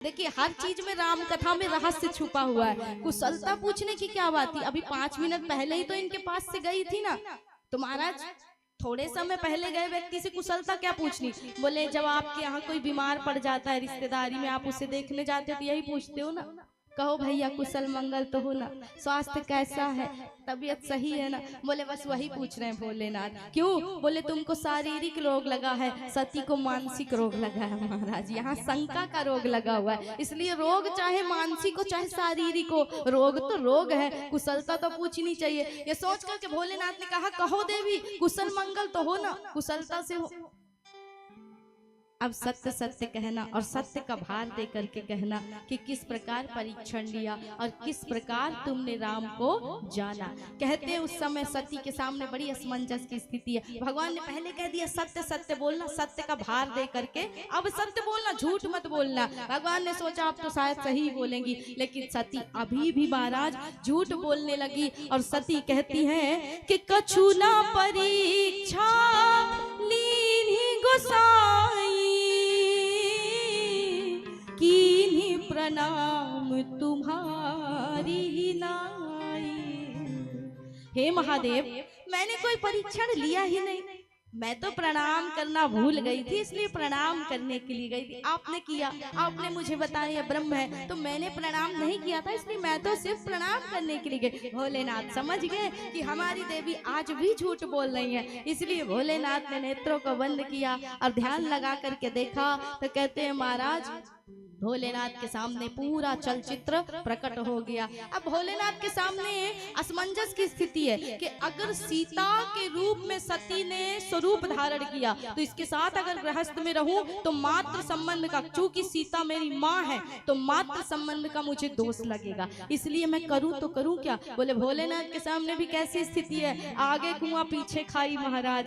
देखिए हर चीज में राम कथा में रहस्य छुपा हुआ है। कुशलता पूछने की क्या बात थी, अभी 5 मिनट पहले ही तो इनके पास से गई थी ना। तो महाराज थोड़े समय पहले गए व्यक्ति से कुशलता क्या पूछनी। बोले जब आपके यहाँ कोई बीमार पड़ जाता है रिश्तेदारी में, आप उसे देखने जाते हो तो यही पूछते हो ना, कहो भैया कुशल मंगल तो हो ना, स्वास्थ्य कैसा है, तबीयत सही है ना। बोले बस वही पूछ रहे हैं भोलेनाथ। क्यों? बोले तुमको शारीरिक रोग लगा है, सती को मानसिक रोग लगा है। महाराज यहाँ शंका का रोग लगा हुआ है, इसलिए रोग चाहे मानसिक हो चाहे शारीरिक हो, रोग तो रोग है, कुशलता तो पूछनी चाहिए। ये सोच करके भोलेनाथ ने कहा कहो देवी कुशल मंगल तो हो ना, कुशलता से हो। अब सत्य सत्य कहना और सत्य का भार दे करके कहना कि किस प्रकार परीक्षण लिया और किस प्रकार तुमने राम को जाना। कहते हैं उस समय सती के सामने बड़ी असमंजस की स्थिति है। भगवान ने पहले कह दिया सत्य सत्य बोलना, सत्य का भार दे करके अब सत्य बोलना, झूठ मत बोलना। भगवान ने सोचा आप तो शायद सही बोलेंगी, लेकिन सती अभी भी महाराज झूठ बोलने लगी। और सती कहती है कि कछु ना परीक्षा लीन्ही गोसाई, कीन्ही प्रणाम तुम्हारी नाई। हे महादेव मैंने कोई परीक्षण लिया ही नहीं, मैं तो प्रणाम करना भूल गई थी, इसलिए प्रणाम करने के लिए गई थी। आपने किया, आपने मुझे बताया ब्रह्म है, तो मैंने प्रणाम नहीं किया था, इसलिए मैं तो सिर्फ प्रणाम करने के लिए गई। भोलेनाथ समझ गए कि हमारी देवी आज भी झूठ बोल रही है, इसलिए भोलेनाथ ने नेत्रों को बंद किया और ध्यान लगा करके देखा। तो कहते हैं महाराज भोलेनाथ के सामने पूरा चलचित्र प्रकट हो गया। अब भोलेनाथ के सामने असमंजस की स्थिति है कि अगर सीता के रूप में सती ने स्वरूप धारण किया तो इसके साथ अगर गृहस्थ में रहूं तो मात्र संबंध का, चूंकि सीता मेरी माँ है तो मात्र संबंध का मुझे दोष लगेगा, इसलिए मैं करूं तो करूं क्या। बोले भोलेनाथ के सामने भी कैसी स्थिति है, आगे कुआं पीछे खाई। महाराज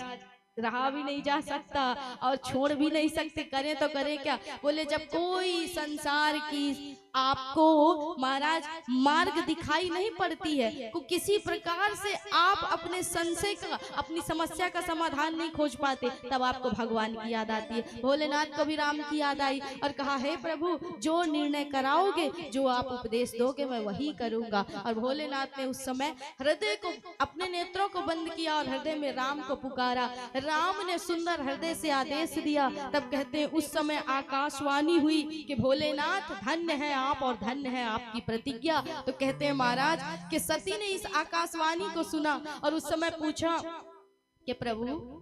रहा भी नहीं जा सकता और छोड़ भी नहीं सकते, करें तो करें क्या। बोले जब कोई संसार की आपको महाराज मार्ग दिखाई नहीं पड़ती है, को किसी प्रकार से आप अपने संशय का, अपनी समस्या का समाधान नहीं खोज पाते, तब आपको भगवान की याद आती है। भोलेनाथ को भी राम की याद आई और कहा हे प्रभु जो निर्णय कराओगे, जो आप उपदेश दोगे मैं वही करूंगा। और भोलेनाथ ने उस समय हृदय को, अपने नेत्रों को बंद किया और हृदय में राम को पुकारा। राम ने सुंदर हृदय से आदेश दिया। तब कहते हैं उस समय आकाशवाणी हुई कि भोलेनाथ धन्य है आप और धन्य है आपकी प्रतिज्ञा। तो कहते हैं महाराज कि सती ने इस आकाशवाणी को सुना और उस समय पूछा कि प्रभु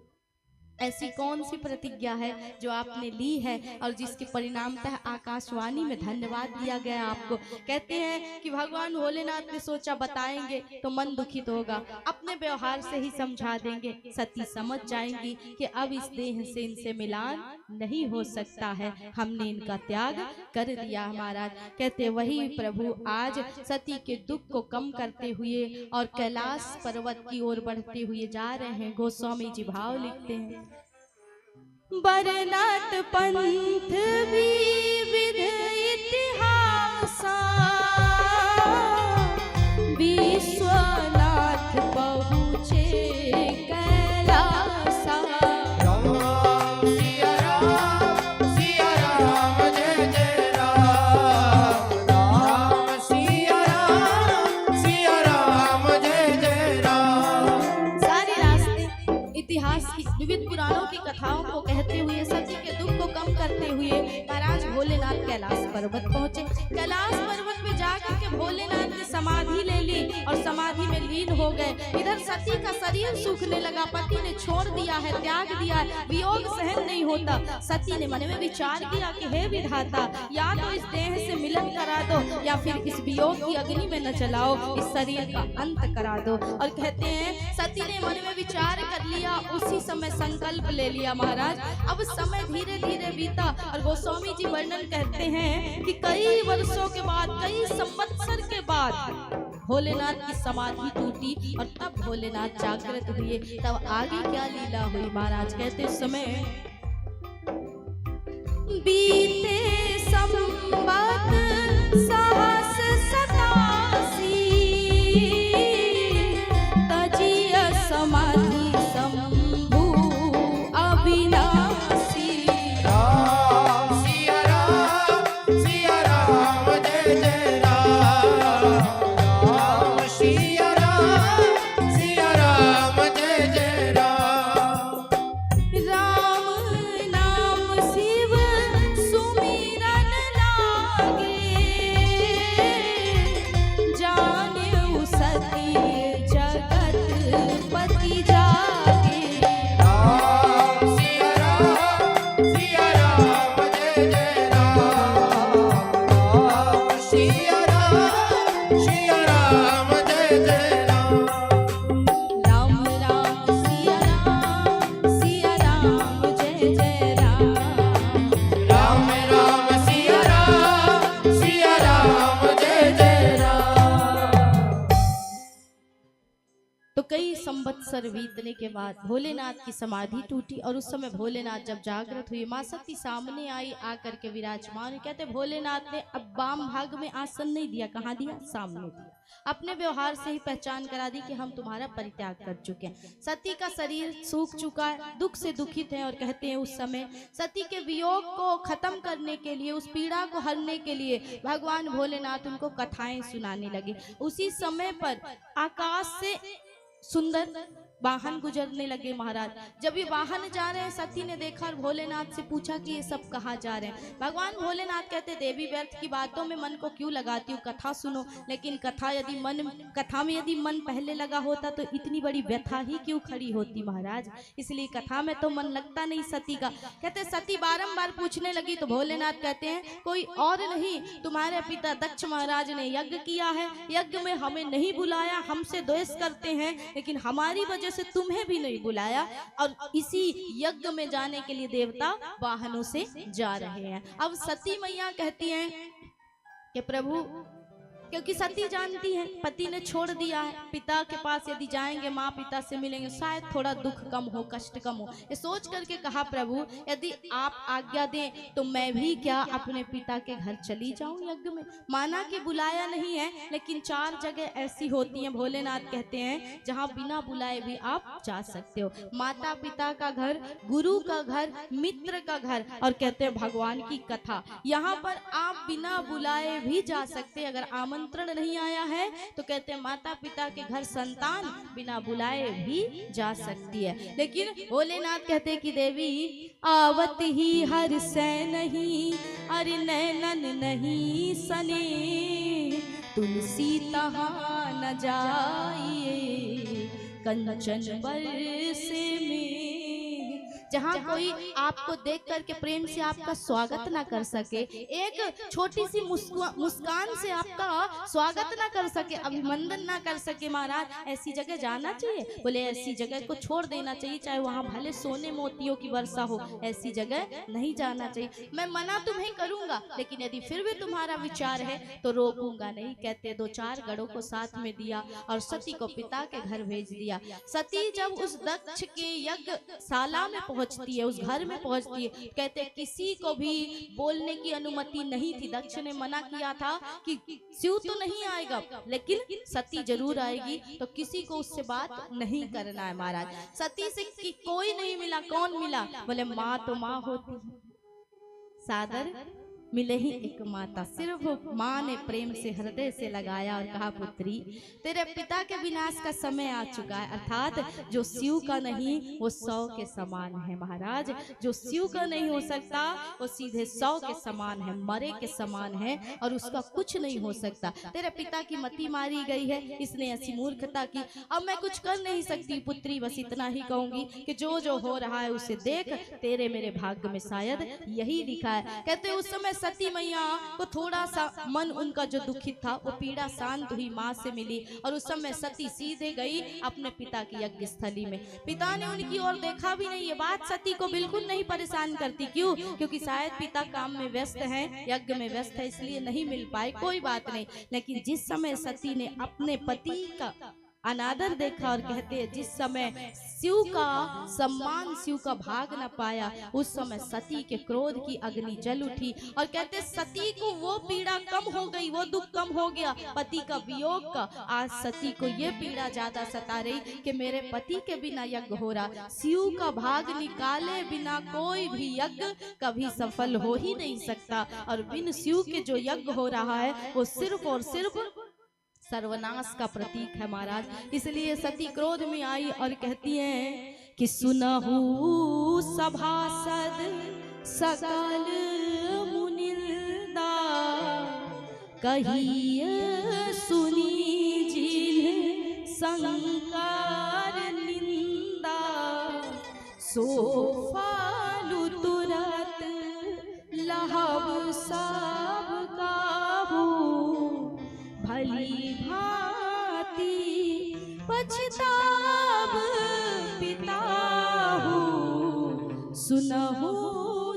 ऐसी कौन सी प्रतिज्ञा है जो आपने ली है और जिसके परिणामतः आकाशवाणी में धन्यवाद दिया गया आपको। कहते हैं कि भगवान भोलेनाथ ने सोचा बताएंगे तो मन दुखित होगा, अपने व्यवहार से ही समझा देंगे, सती समझ जाएंगी कि अब इस देह से इनसे मिलान नहीं हो सकता है, हमने इनका त्याग कर दिया। महाराज कहते वही प्रभु आज सती के दुख को कम करते हुए और कैलाश पर्वत की ओर बढ़ते हुए जा रहे हैं। गोस्वामी जी भाव लिखते हैं बरनाथ पंथ विविध इतिहासा, विश्वनाथ पहुँचे कैलासा। राम सिया राम जय जय राम, राम सिया राम जय जय राम। सारे रास्ते इतिहास की विविध पुराणों की कथाओं को कहते हुए सती के दुख को कम करते हुए महाराज भोलेनाथ कैलाश पर्वत पहुंचे। कैलाश पर्वत पे जाकर के भोलेनाथ ने समाधि ले ली और समाधि में लीन हो गए। इधर सती का शरीर सूखने लगा, पति ने छोड़ दिया है, त्याग दिया है, वियोग सहन नहीं होता। सती ने मन में विचार किया कि हे विधाता या तो इस देह से मिलन करा दो या फिर इस वियोग की अग्नि में न चलाओ, इस शरीर का अंत करा दो। और कहते हैं सती ने मन में विचार कर लिया, उसी समय संकल्प ले लिया। महाराज अब समय धीरे धीरे बीता और गोस्वामी जी वर्णन कहते हैं कि कई वर्षों के बाद, कई संवत्सर के बाद भोलेनाथ की समाधि टूटी और तब भोलेनाथ जागृत हुए। तब आगे क्या लीला हुई महाराज कहते समय बीते संवत सहस सतासी, तजिय समाधि शंभु अविनाशी। राम सिया राम संवत्सर बीतने के बाद भोलेनाथ की समाधि टूटी और उस समय भोलेनाथ जब जागृत हुए, माँ सती सामने आई, आकर के विराजमान। कहते भोलेनाथ ने अब वाम भाग में आसन नहीं दिया, कहाँ दिया? सामने दिया। अपने व्यवहार से ही पहचान करा दी कि हम तुम्हारा परित्याग कर चुके हैं। सती का शरीर सूख चुका है, दुख से दुखित है और कहते हैं उस समय सती के वियोग को खत्म करने के लिए, उस पीड़ा को हरने के लिए भगवान भोलेनाथ उनको कथाएं सुनाने लगे। उसी समय पर आकाश से सुंदर वाहन गुजरने लगे महाराज। जब ये वाहन जा रहे हैं, सती ने देखा और भोलेनाथ से पूछा कि ये सब कहाँ जा रहे हैं। भगवान भोलेनाथ कहते देवी व्यर्थ की बातों में मन को क्यों लगाती हूँ, कथा सुनो। लेकिन कथा में यदि मन पहले लगा होता तो इतनी बड़ी व्यथा ही क्यों खड़ी होती महाराज। इसलिए कथा में तो मन लगता नहीं सती का। कहते सती बारंबार पूछने लगी तो भोलेनाथ कहते हैं कोई और नहीं, तुम्हारे पिता दक्ष महाराज ने यज्ञ किया है, यज्ञ में हमें नहीं बुलाया, हमसे द्वेष करते हैं, लेकिन हमारी वजह से तुम्हें भी नहीं बुलाया और इसी यज्ञ में जाने के लिए देवता वाहनों से जा रहे हैं। अब सती मैया कहती हैं कि प्रभु, क्योंकि सती जानती है पति ने छोड़ दिया है, पिता के पास यदि जाएंगे, माँ पिता से मिलेंगे, शायद थोड़ा दुख कम हो, कष्ट कम हो। ये सोच करके कहा प्रभु यदि आप आज्ञा दें तो मैं भी क्या अपने पिता के घर चली जाऊं यज्ञ में। माना कि बुलाया नहीं है, लेकिन 4 जगह ऐसी होती हैं, भोलेनाथ कहते हैं, जहां बिना बुलाए भी आप जा सकते हो। माता पिता का घर, गुरु का घर, मित्र का घर और कहते हैं भगवान की कथा। यहाँ पर आप बिना बुलाए भी जा सकते। अगर आमंत्रण नहीं आया है तो कहते हैं माता पिता के घर संतान बिना बुलाए भी जा सकती है। लेकिन भोलेनाथ कहते कि देवी आवत ही हर से नहीं, अरे नैनन नहीं सने, तुलसी तहाँ न जाइए कंचन बरसे में। जहाँ कोई आपको देख करके प्रेम से आपका स्वागत ना कर सके, एक छोटी सी मुस्कान से आपका स्वागत ना कर सके, अभिनंदन ना कर सके, महाराज ऐसी जगह जाना चाहिए। बोले ऐसी जगह को छोड़ देना चाहिए, चाहे वहाँ भले सोने मोतियों की वर्षा हो, ऐसी जगह नहीं जाना चाहिए। मैं मना तुम्हें करूंगा, लेकिन यदि फिर भी तुम्हारा विचार है तो रोकूंगा नहीं। कहते 2-4 गढ़ों को साथ में दिया और सती को पिता के घर भेज दिया। सती जब उस दक्ष के यज्ञ शाला में पहुंचती है, उस घर में पहुंचती है, कहते किसी को भी बोलने की अनुमति नहीं थी। दक्ष ने मना किया था कि शिव तो नहीं आएगा, लेकिन सती जरूर आएगी, तो किसी को उससे बात नहीं करना है महाराज। सती से कि कोई नहीं मिला, कौन मिला? बोले माँ तो माँ होती है, सादर मिले ही एक माता। सिर्फ माँ ने प्रेम से हृदय से लगाया और कहा पुत्री तेरे पिता के विनाश का समय आ चुका है। अर्थात जो शिव का नहीं वो 100 के समान है महाराज। जो शिव का नहीं हो सकता वो सीधे 100 के समान है, मरे के समान है और उसका कुछ नहीं हो सकता। तेरे पिता की मति मारी गई है, इसने ऐसी मूर्खता की। अब मैं कुछ कर नहीं सकती पुत्री, बस इतना ही कहूंगी कि जो जो हो रहा है उसे देख, तेरे मेरे भाग्य में शायद यही लिखा है। कहते उस समय सती मैया को थोड़ा सा मन उनका जो दुखित था वो पीड़ा शांत हुई, माँ से मिली और उस समय सती सीधे गई अपने पिता की यज्ञ स्थली में। पिता ने उनकी ओर देखा भी नहीं। ये बात सती को बिल्कुल नहीं परेशान करती। क्यों? क्योंकि शायद पिता काम में व्यस्त है, यज्ञ में व्यस्त है, इसलिए नहीं मिल पाए, कोई बात नहीं। लेकिन जिस समय सती ने अपने पति का अनादर देखा और कहते हैं जिस समय शिव का सम्मान, शिव का भाग न पाया, उस समय सती के क्रोध की अग्नि जल उठी और कहते सती को वो पीड़ा कम हो गई, वो दुख कम हो गया पति का वियोग का। आज सती को ये पीड़ा ज्यादा सता रही कि मेरे पति के बिना यज्ञ हो रहा। शिव का भाग निकाले बिना कोई भी यज्ञ कभी सफल हो ही नहीं सकता और बिन शिव के जो यज्ञ हो रहा है वो सिर्फ और सिर्फ सर्वनाश का प्रतीक है महाराज। इसलिए सती क्रोध में आई और कहती हैं कि सुनहु सभासद सकल मुनिंदा, कहिए सुनी जिन संकार निंदा, सो फालु तुरत लहब सब काहू, भली भांति पछताब पिताहु, सुनहु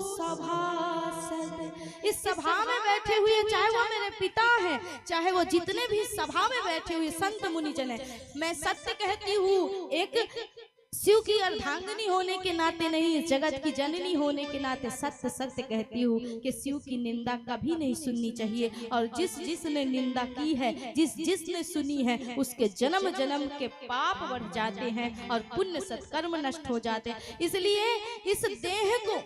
सभासद। इस सभा में बैठे हुए चाहे वो मेरे पिता हैं, चाहे वो जितने भी सभा में बैठे हुए संत मुनिजन हैं, मैं सत्य कहती हूँ, एक शिव की अर्धांगिनी होने के नाते नहीं, जगत की जननी होने के नाते सत्य सत्य कहती हूँ कि शिव की निंदा कभी नहीं सुननी चाहिए। और जिस जिसने निंदा की है, जिस जिसने सुनी है, उसके जन्म जन्म के पाप बढ़ जाते हैं और पुण्य सत्कर्म नष्ट हो जाते हैं। इसलिए इस देह को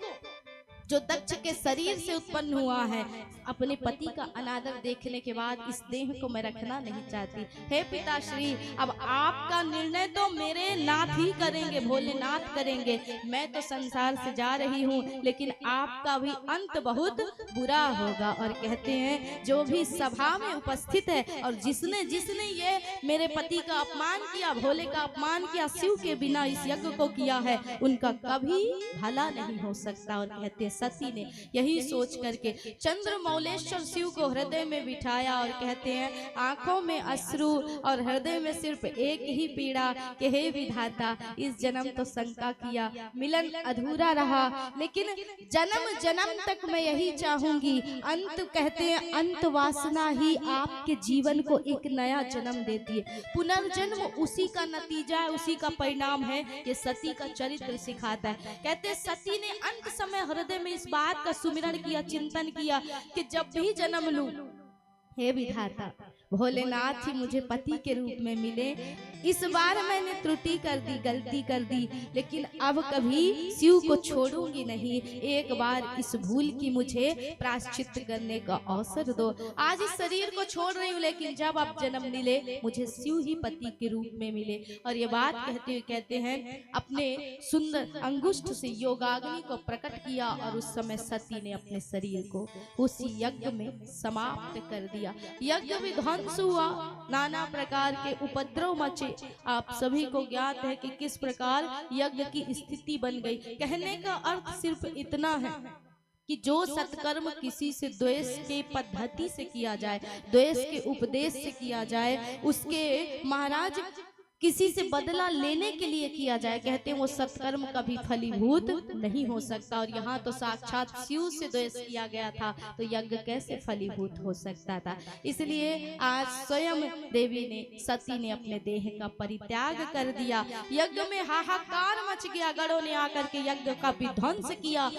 जो दक्ष के शरीर से उत्पन्न हुआ है, अपने पति का अनादर देखने के बाद इस देह को मैं रखना नहीं चाहती। हे पिताश्री, अब आपका निर्णय तो मेरे नाथ ही करेंगे, भोलेनाथ करेंगे। मैं तो संसार से जा रही हूँ, लेकिन आपका भी अंत बहुत बुरा होगा। और कहते हैं जो भी सभा में उपस्थित है और जिसने जिसने ये मेरे पति का अपमान किया, भोले का अपमान किया, शिव के बिना इस यज्ञ को किया है, उनका कभी भला नहीं हो सकता। और कहते हैं सती ने यही सोच करके चंद्रमौलेश्वर शिव को हृदय में बिठाया और कहते हैं आंखों में अश्रु और हृदय में सिर्फ एक ही पीड़ा कि हे विधाता, इस जन्म तो शंका किया, मिलन अधूरा रहा, लेकिन जन्म जन्म तक मैं यही चाहूंगी। अंत कहते हैं अंत वासना ही आपके जीवन को एक नया जन्म देती है। पुनर्जन्म उसी का नतीजा है, उसी का परिणाम है। ये सती का चरित्र सिखाता है। कहते हैं सती ने अंत समय हृदय में इस बात का सुमिरन किया, चिंतन किया कि जब भी जन्म लूं, हे विधाता, भोलेनाथ ही मुझे पति के रूप में मिले। इस बार मैंने त्रुटि कर दी, गलती कर दी, लेकिन अब कभी शिव को छोड़ूंगी नहीं। एक बार इस भूल की मुझे प्रायश्चित करने का अवसर दो। आज इस शरीर को छोड़ रही हूँ, लेकिन जब आप जन्म मिले, मुझे शिव ही पति के रूप में मिले। और ये बात कहते हुए कहते हैं अपने सुंदर अंगुष्ठ से योगाग्नि को प्रकट किया और उस समय सती ने अपने शरीर को उस यज्ञ में समाप्त कर दिया। यज्ञ विध्वंस हुआ, नाना प्रकार के उपद्रव मचे। आप सभी को ज्ञात है कि किस प्रकार यज्ञ की स्थिति बन गई। कहने का अर्थ सिर्फ इतना है कि जो सत्कर्म किसी से द्वेष के पद्धति से किया जाए, द्वेष के उपदेश से किया जाए, उसके महाराज किसी से बदला लेने के लिए किया जाए, कहते हैं वो सत्कर्म कभी फलीभूत नहीं हो सकता। और यहाँ तो साक्षात शिव से द्वेष किया गया था, तो यज्ञ कैसे फलीभूत हो सकता था। इसलिए आज स्वयं देवी ने, सती ने अपने देह का परित्याग कर दिया। यज्ञ में हाहाकार मच गया, गणों ने आकर के यज्ञ का विध्वंस किया।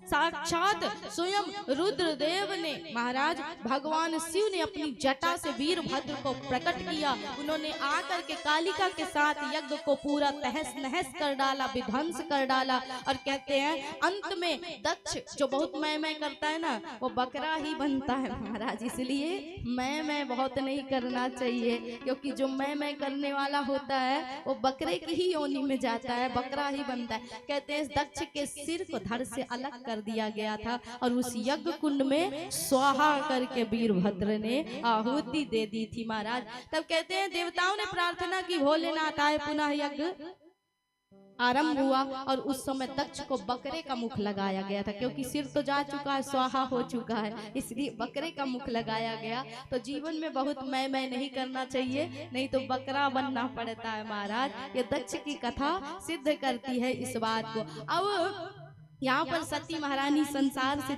साक्षात स्वयं रुद्रदेव ने, महाराज भगवान शिव ने अपनी जटा से वीरभद्र को प्रकट किया। उन्होंने आकर के कालिका के साथ यज्ञ को पूरा तहस नहस कर डाला, विध्वंस कर डाला। और कहते हैं अंत में दक्ष जो बहुत मैं करता है ना, वो बकरा ही बनता है महाराज। इसलिए मैं बहुत नहीं करना चाहिए, क्योंकि जो मैं करने वाला होता है वो बकरे की ही योनि में जाता है, बकरा ही बनता है। कहते हैं दक्ष के सिर को धड़ से अलग कर दिया गया था और उस यज्ञ कुंड में स्वाहा करके वीरभद्र ने आहुति दे दी थी महाराज। तब कहते हैं देवताओं ने प्रार्थना की, भोलेनाथ आए, पुनः यज्ञ आरंभ हुआ। और उस समय दक्ष को बकरे का मुख लगाया गया था, क्योंकि सिर तो जा चुका है, स्वाहा हो चुका है, इसलिए बकरे का मुख लगाया गया। तो जीवन में बहुत मैं नहीं करना चाहिए, नहीं तो बकरा बनना पड़ता है महाराज। ये दक्ष की कथा सिद्ध करती है इस बात को। अब यहाँ पर सती महारानी संसार से